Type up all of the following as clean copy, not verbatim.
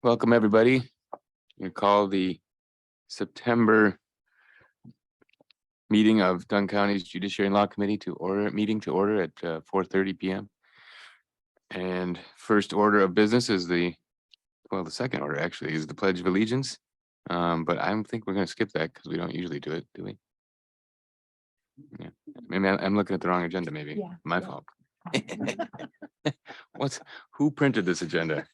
Welcome, everybody. We call the September meeting of Dunn County's Judiciary and Law Committee to order at 4:30 p.m. And first order of business is the second order actually is the Pledge of Allegiance. But I think we're going to skip that because we don't usually do it, do we? Yeah, maybe I'm looking at the wrong agenda. Maybe my fault. Who printed this agenda?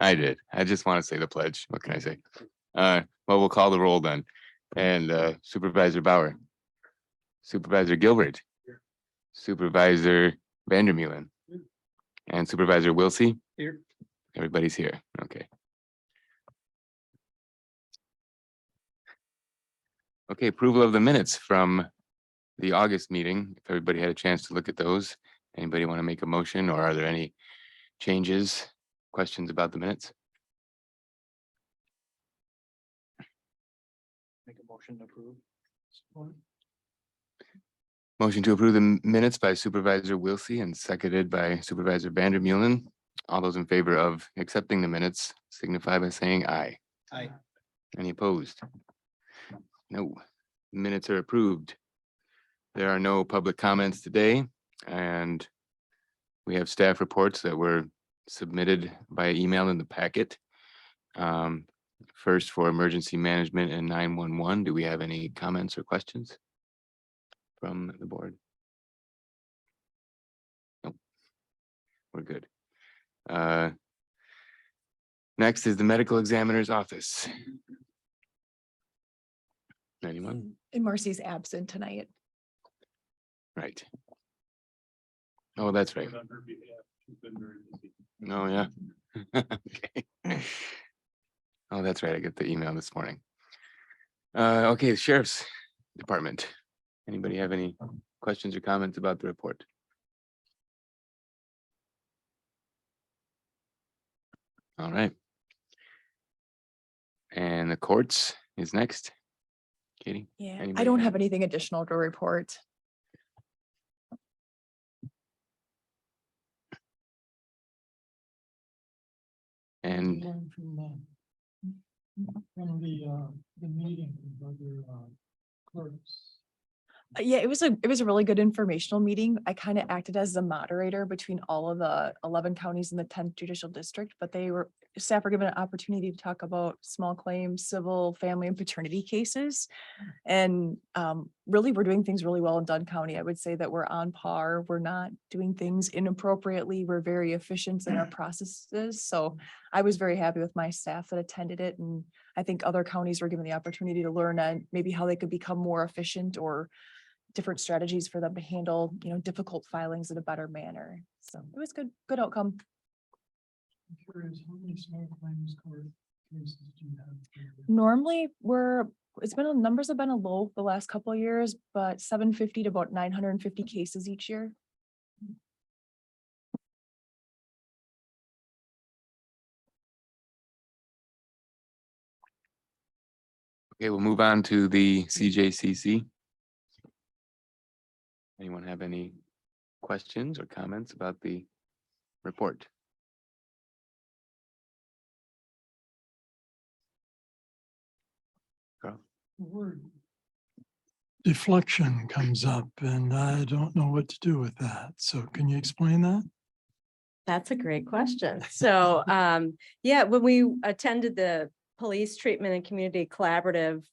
I did. I just want to say the pledge. What can I say? Well, we'll call the roll then. And Supervisor Bauer, Supervisor Gilbert, Supervisor Vandermeulen, and Supervisor Wilsey. Here. Everybody's here. Okay. Okay, approval of the minutes from the August meeting. If everybody had a chance to look at those, anybody want to make a motion, or are there any changes, questions about the minutes? Make a motion to approve. Motion to approve the minutes by Supervisor Wilsey and seconded by Supervisor Vandermeulen. All those in favor of accepting the minutes signify by saying aye. Aye. Any opposed? No. Minutes are approved. There are no public comments today, and we have staff reports that were submitted by email in the packet. First, for emergency management and 911, do we have any comments or questions from the board? Nope. We're good. Next is the medical examiner's office. Anyone? And Marcy's absent tonight. Right. Oh, that's right. Oh, yeah. Okay. Oh, that's right. I get the email this morning. Okay, the Sheriff's Department. Anybody have any questions or comments about the report? All right. And the courts is next. Katie? Yeah, I Anybody don't have- have anything additional to report. And From the meeting with other clerks. Yeah, it was a really good informational meeting. I kind of acted as the moderator between all of the 11 counties in the 10th judicial district, but staff were given an opportunity to talk about small claims, civil, family, and paternity cases. And really, we're doing things really well in Dunn County. I would say that we're on par. We're not doing things inappropriately. We're very efficient in our processes. So I was very happy with my staff that attended it. And I think other counties were given the opportunity to learn on maybe how they could become more efficient or different strategies for them to handle, difficult filings in a better manner. So it was good outcome. I'm curious, how many small claims court cases do you have? Normally numbers have been a low the last couple of years, but 750 to about 950 cases each year. okay, we'll move on to the CJCC. Anyone have any questions or comments about the report? Carl? The word deflection comes up and I don't know what to do with that. So can you explain that? That's a great question. So, yeah, when we attended the Police Treatment and Community Collaborative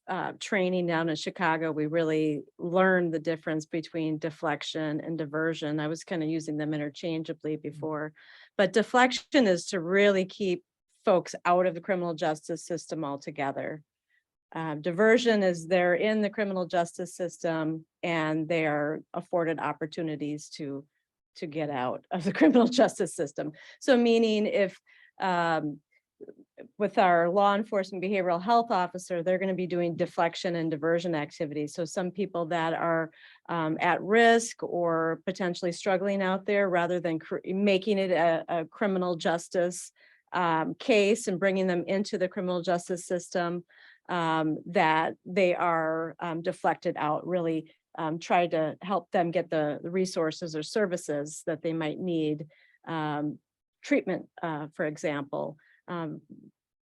training down in Chicago, we really learned the difference between deflection and diversion. I was kind of using them interchangeably before, but deflection is to really keep folks out of the criminal justice system altogether. Diversion is they're in the criminal justice system and they are afforded opportunities to get out of the criminal justice system. So meaning if with our law enforcement behavioral health officer, they're going to be doing deflection and diversion activities. So some people that are at risk or potentially struggling out there, rather than making it a criminal justice case and bringing them into the criminal justice system, that they are deflected out, really try to help them get the resources or services that they might need, treatment, for example.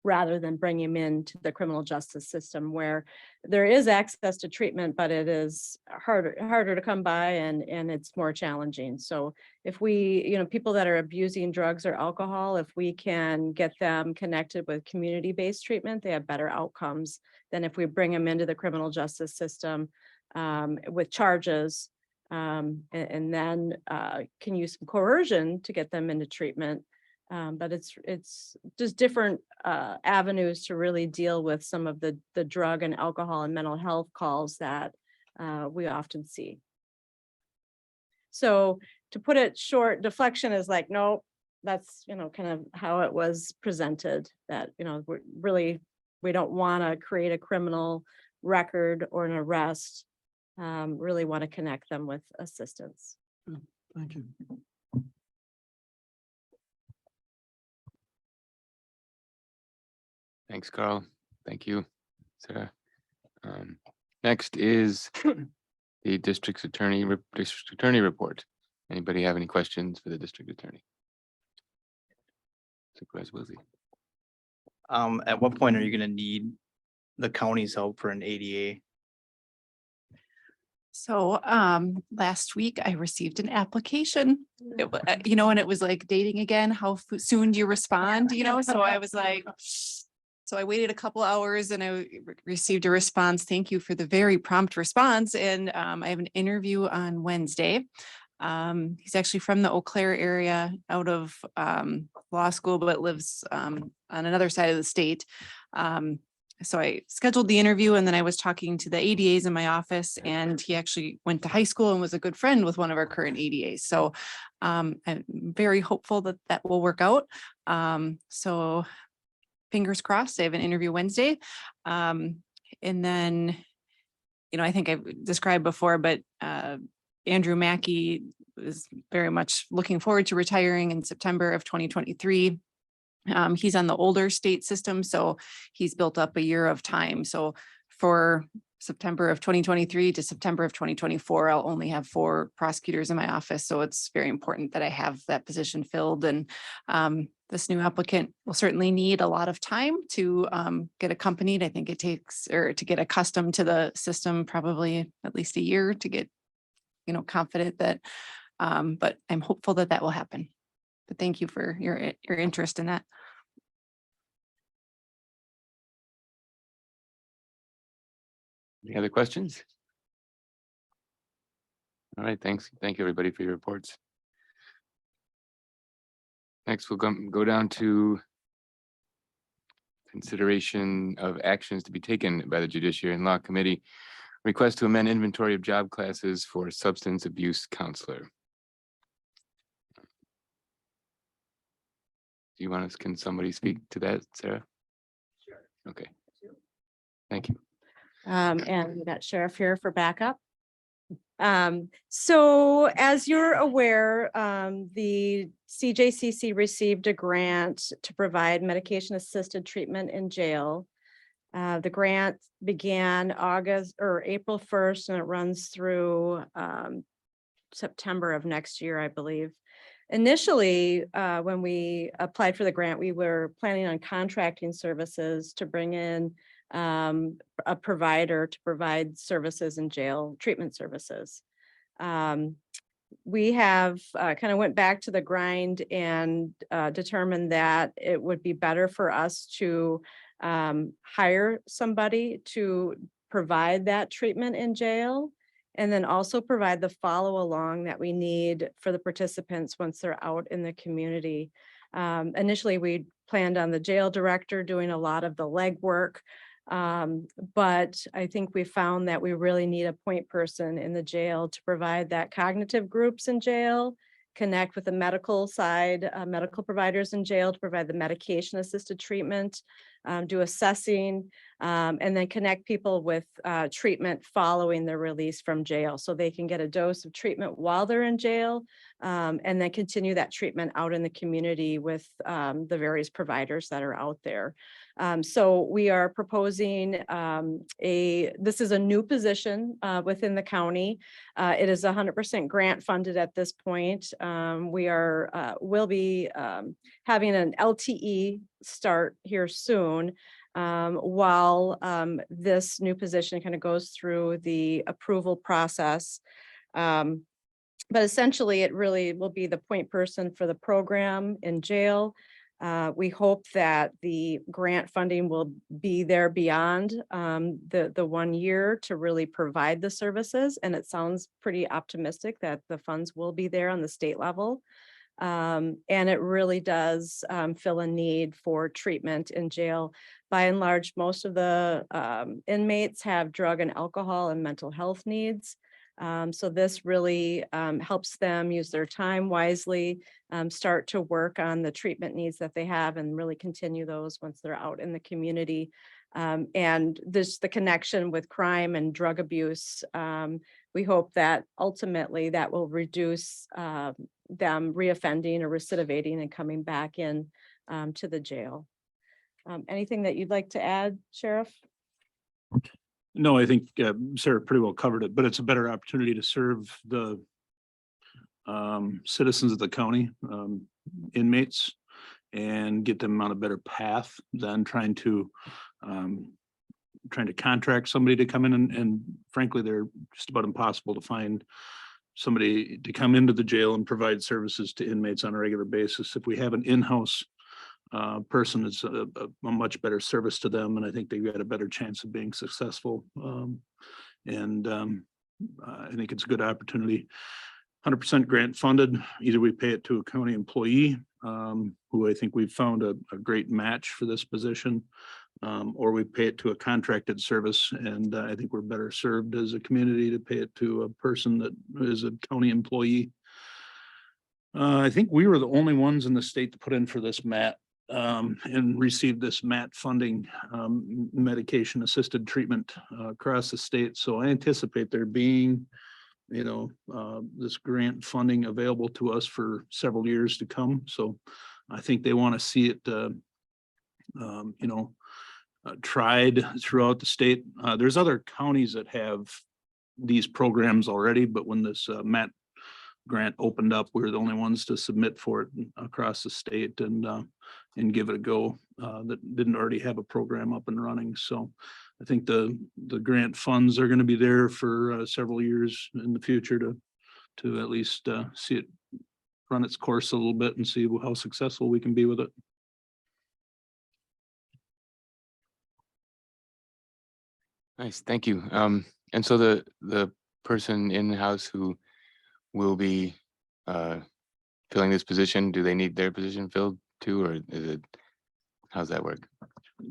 rather than bring him into the criminal justice system where there is access to treatment, but it is harder to come by and it's more challenging. So if we, people that are abusing drugs or alcohol, if we can get them connected with community-based treatment, they have better outcomes than if we bring them into the criminal justice system with charges and then can use some coercion to get them into treatment. But it's just different avenues to really deal with some of the drug and alcohol and mental health calls that we often see. So to put it short, deflection is like, no, that's, kind of how it was presented, that, we don't want to create a criminal record or an arrest, really want to connect them with assistance. Thank you. Thanks, Carl. Thank you, Sarah. Next is the district attorney report. Anybody have any questions for the district attorney? Supervisor Wilsey. At what point are you gonna need the county's help for an ADA? So last week I received an application, and it was like dating again. How soon do you respond? So I was like, so I waited a couple hours and I received a response. Thank you for the very prompt response. And I have an interview on Wednesday. He's actually from the Eau Claire area, out of law school, but lives on another side of the state. So I scheduled the interview and then I was talking to the ADAs in my office, and he actually went to high school and was a good friend with one of our current ADAs. So I'm very hopeful that that will work out. So fingers crossed. I have an interview Wednesday. And then, I think I've described before, but Andrew Mackey is very much looking forward to retiring in September of 2023. He's on the older state system, so he's built up a year of time. So for September of 2023 to September of 2024, I'll only have 4 prosecutors in my office. So it's very important that I have that position filled. And this new applicant will certainly need a lot of time to get accompanied. I think it takes, or to get accustomed to the system, probably at least a year to get, confident that, but I'm hopeful that that will happen. But thank you for your interest in that. Any other questions? All right, thanks. Thank you, everybody, for your reports. Next, we'll go down to consideration of actions to be taken by the Judiciary and Law Committee. Request to amend inventory of job classes for substance abuse counselor. Do you want us, can somebody speak to that, Sarah? Sure. Okay. Thank you. And we got Sheriff here for backup. So as you're aware, the CJCC received a grant to provide medication assisted treatment in jail. The grant began April 1st, and it runs through September of next year, I believe. Initially, when we applied for the grant, we were planning on contracting services to bring in a provider to provide services in jail, treatment services. We have kind of went back to the grind and determined that it would be better for us to hire somebody to provide that treatment in jail, and then also provide the follow along that we need for the participants once they're out in the community. Initially, we planned on the jail director doing a lot of the legwork, but I think we found that we really need a point person in the jail to provide that cognitive groups in jail, connect with the medical side, medical providers in jail to provide the medication assisted treatment, do assessing, and then connect people with treatment following their release from jail so they can get a dose of treatment while they're in jail, and then continue that treatment out in the community with the various providers that are out there. So we are proposing this is a new position within the county. It is 100% grant funded at this point. We will be having an LTE start here soon. While this new position kind of goes through the approval process. But essentially, it really will be the point person for the program in jail. We hope that the grant funding will be there beyond the 1 year to really provide the services. And it sounds pretty optimistic that the funds will be there on the state level. And it really does fill a need for treatment in jail. By and large, most of the inmates have drug and alcohol and mental health needs. So this really helps them use their time wisely, start to work on the treatment needs that they have and really continue those once they're out in the community. And this, the connection with crime and drug abuse, we hope that ultimately that will reduce them reoffending or recidivating and coming back in to the jail. Anything that you'd like to add, Sheriff? No, I think Sarah pretty well covered it, but it's a better opportunity to serve the citizens of the county, inmates, and get them on a better path than trying to contract somebody to come in, and frankly, they're just about impossible to find somebody to come into the jail and provide services to inmates on a regular basis. If we have an in-house person, it's a much better service to them, and I think they've got a better chance of being successful. I think it's a good opportunity. 100% grant funded. Either we pay it to a county employee, who I think we've found a great match for this position, or we pay it to a contracted service. And I think we're better served as a community to pay it to a person that is a county employee. I think we were the only ones in the state to put in for this MAT and receive this MAT funding, medication assisted treatment across the state. So I anticipate there being, this grant funding available to us for several years to come. So I think they want to see it, tried throughout the state. There's other counties that have these programs already, but when this MAT grant opened up, we were the only ones to submit for it across the state and give it a go that didn't already have a program up and running. So I think the grant funds are going to be there for several years in the future to at least see it run its course a little bit and see how successful we can be with it. Nice, thank you. And so the person in-house who will be filling this position, do they need their position filled too, or is it, how's that work?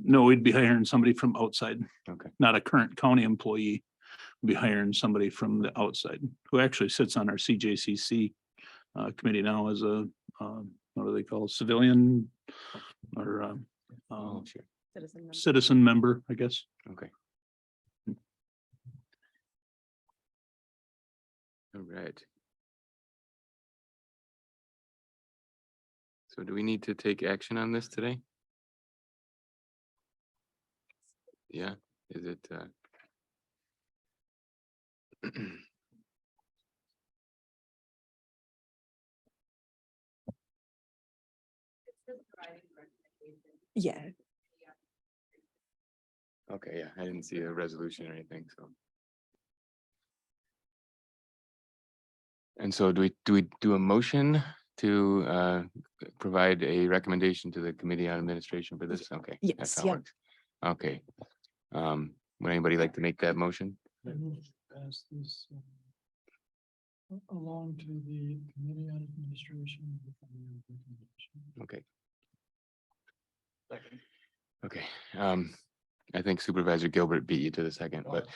No, we'd be hiring somebody from outside. Okay. Not a current county employee. We'd be hiring somebody from the outside who actually sits on our CJCC committee now as a, what do they call it, civilian or Oh, sure. citizen member, I guess. Okay. All right. So do we need to take action on this today? Yeah, is it? Yeah. Okay, yeah, I didn't see a resolution or anything, so. And so do we do a motion to provide a recommendation to the Committee on Administration for this? Okay. Yes, that's how it yeah. works. Okay. Would anybody like to make that motion? I move to pass this along to the Committee on Administration with the recommendation. Okay. Okay, I think Supervisor Gilbert beat you to the second, but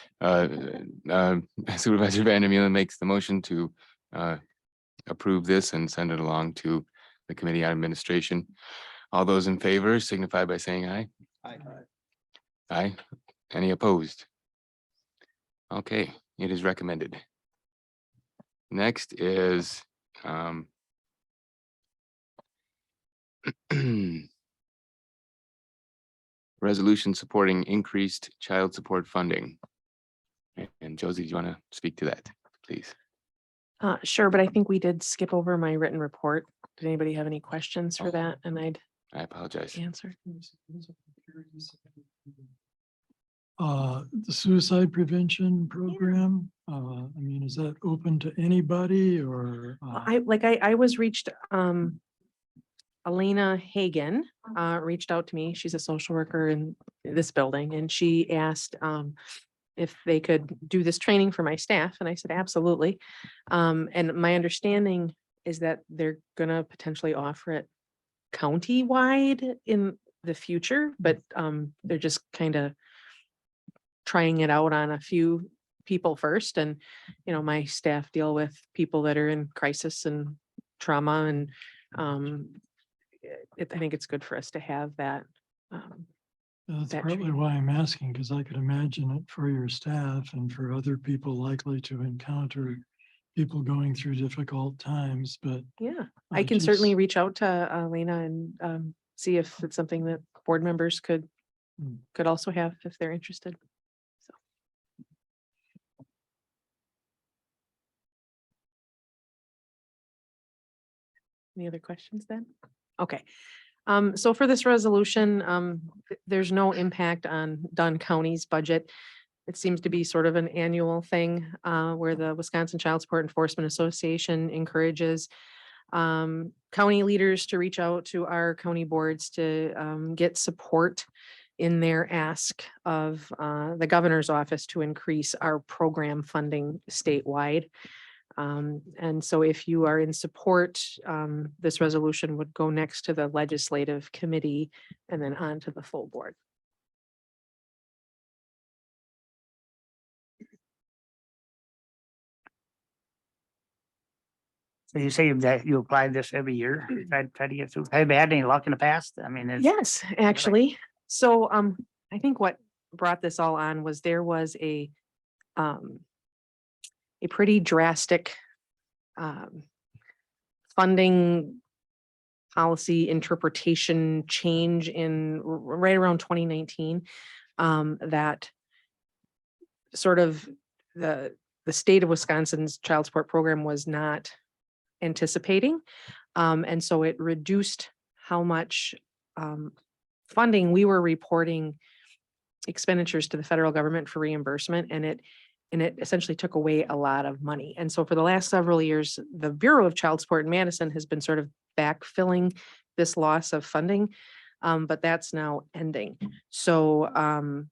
Supervisor Vandermeulen makes the motion to approve this and send it along to the Committee on Administration. All those in favor signify by saying aye. Aye. Aye. Any opposed? Okay, it is recommended. Next is resolution supporting increased child support funding. And Josie, do you want to speak to that, please? Sure, but I think we did skip over my written report. Did anybody have any questions for that? And I apologize. answer. The suicide prevention program, I mean, is that open to anybody or? I was reached, Elena Hagan, reached out to me. She's a social worker in this building and she asked, if they could do this training for my staff. And I said, absolutely. And my understanding is that they're gonna potentially offer it county-wide in the future, but, they're just kind of trying it out on a few people first. And, my staff deal with people that are in crisis and trauma and, I think it's good for us to have that. That's that partly training. why I'm asking, because I could imagine it for your staff and for other people likely to encounter people going through difficult times, but. Yeah, I can certainly just- reach out to Lena and see if it's something that board members could Hmm. also have if they're interested. So. Any other questions then? Okay. So for this resolution, there's no impact on Dunn County's budget. It seems to be sort of an annual thing, where the Wisconsin Child Support Enforcement Association encourages county leaders to reach out to our county boards to get support in their ask of the governor's office to increase our program funding statewide. And so if you are in support, this resolution would go next to the legislative committee and then on to the full board. So you say that you apply this every year, try to get through. Have you had any luck in the past? I mean, Yes, actually. So I think what brought this all on was there was a pretty drastic funding policy interpretation change in right around 2019 that sort of the state of Wisconsin's child support program was not anticipating. And so it reduced how much funding we were reporting expenditures to the federal government for reimbursement, and it essentially took away a lot of money. And so for the last several years, the Bureau of Child Support in Madison has been sort of backfilling this loss of funding, but that's now ending. So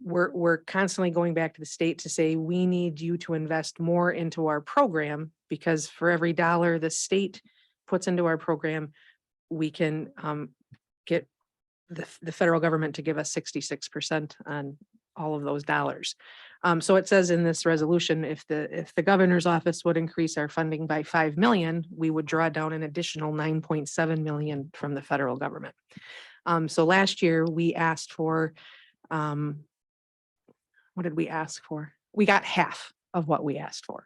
we're constantly going back to the state to say, we need you to invest more into our program, because for every dollar the state puts into our program, we can get the federal government to give us 66% on all of those dollars. So it says in this resolution, if the governor's office would increase our funding by 5 million, we would draw down an additional 9.7 million from the federal government. So last year we asked for, what did we ask for? We got half of what we asked for.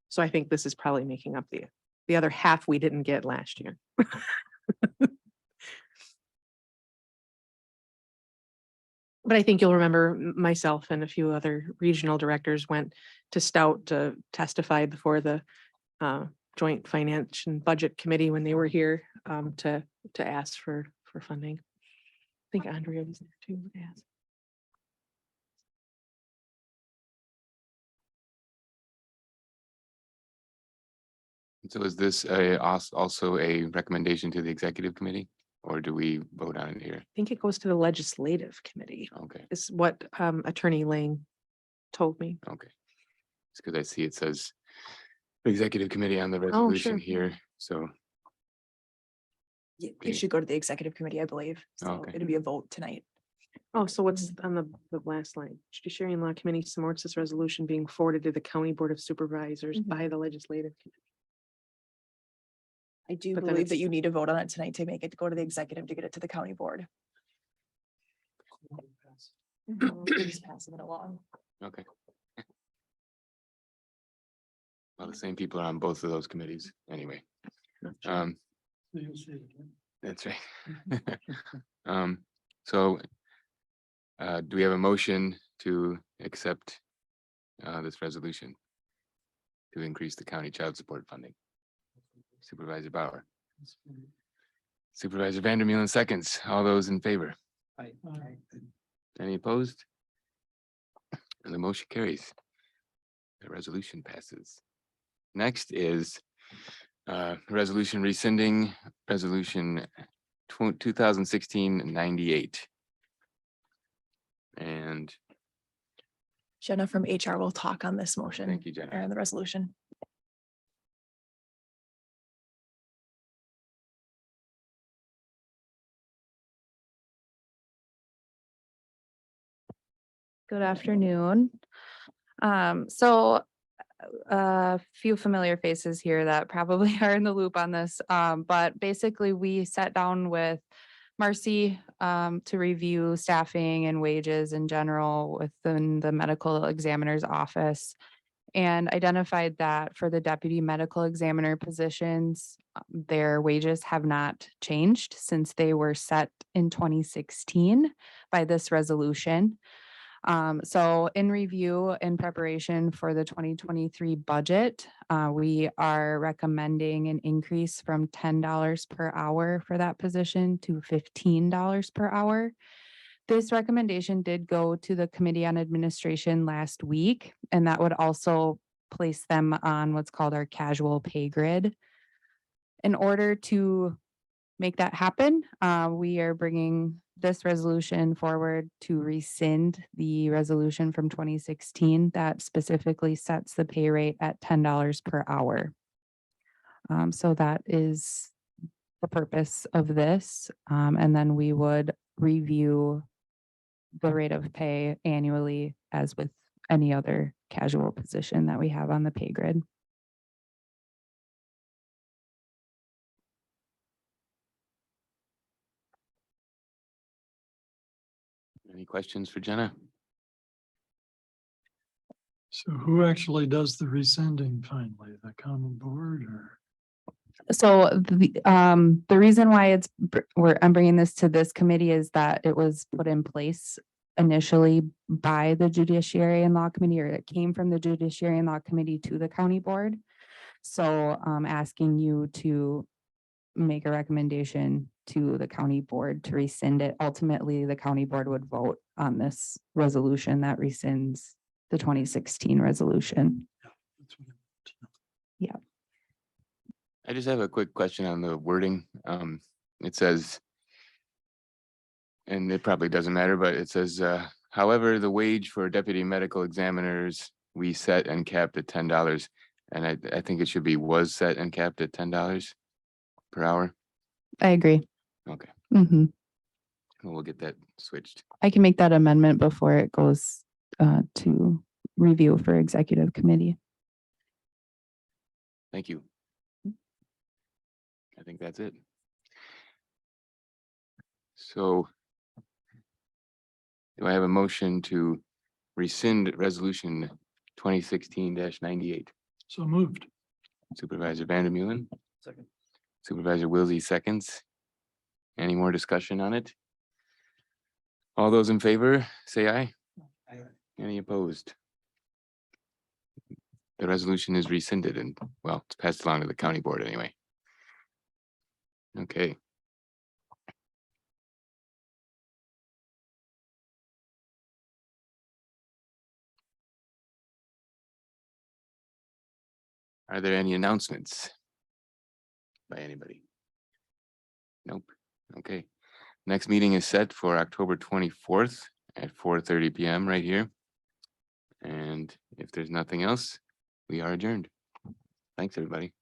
So I think this is probably making up the other half we didn't get last year. But I think you'll remember myself and a few other regional directors went to Stout to testify before the Joint Finance and Budget Committee when they were here to ask for funding. I think Andrea was there too. to ask. So is this also a recommendation to the executive committee, or do we vote on it here? I think it goes to the legislative committee, Okay, is what Attorney Lang told me. okay. It's because I see it says executive committee on the resolution sure. here, so. Okay. It should go to the executive committee, I believe. So Okay. it'll be a vote tonight. Oh, so what's on the last line? Judiciary and Law Committee supports this resolution being forwarded to the County Board of Supervisors Mhm. by the legislative committee. I do But then believe that it's- you need to vote on it tonight to make it go to the executive to get it to the county board. Just passing it along. Okay. Well, the same people are on both of those committees anyway. So you'll see it again. That's right. So do we have a motion to accept this resolution to increase the county child support funding? Supervisor Bauer, Supervisor Vandermeelen seconds. All those in favor? Any opposed? And the motion carries. The resolution passes. Next is resolution rescinding resolution 2016-98. And Jenna from HR will talk on this motion. thank you, Jenna. Or the resolution. Good afternoon. So a few familiar faces here that probably are in the loop on this. But basically we sat down with Marcy to review staffing and wages in general within the medical examiner's office, and identified that for the deputy medical examiner positions, their wages have not changed since they were set in 2016 by this resolution. So in review, in preparation for the 2023 budget, we are recommending an increase from $10 per hour for that position to $15 per hour. This recommendation did go to the Committee on Administration last week, and that would also place them on what's called our casual pay grid. In order to make that happen, we are bringing this resolution forward to rescind the resolution from 2016 that specifically sets the pay rate at $10 per hour. So that is the purpose of this. And then we would review the rate of pay annually as with any other casual position that we have on the pay grid. Any questions for Jenna? So who actually does the rescinding finally? The county board or? So the reason why I'm bringing this to this committee is that it was put in place initially by the Judiciary and Law Committee, or it came from the Judiciary and Law Committee to the county board. So I'm asking you to make a recommendation to the county board to rescind it. Ultimately, the county board would vote on this resolution that rescinds the 2016 resolution. That's what I want to know. I just have a quick question on the wording. It says, and it probably doesn't matter, but it says, however, the wage for deputy medical examiners, we set and capped at $10. And I think it should be was set and capped at $10 per hour. I agree. Okay, Mhm. we'll get that switched. I can make that amendment before it goes to review for executive committee. Thank you. I think that's it. So do I have a motion to rescind resolution 2016-98? So moved. Supervisor Vandermeulen, Second. Supervisor Wilsey seconds. Any more discussion on it? All those in favor, say aye. Any opposed? The resolution is rescinded and, well, it's passed along to the county board anyway. Okay. Are there any announcements by anybody? Nope. Okay. Next meeting is set for October 24th at 4:30 PM right here. And if there's nothing else, we are adjourned. Thanks, everybody.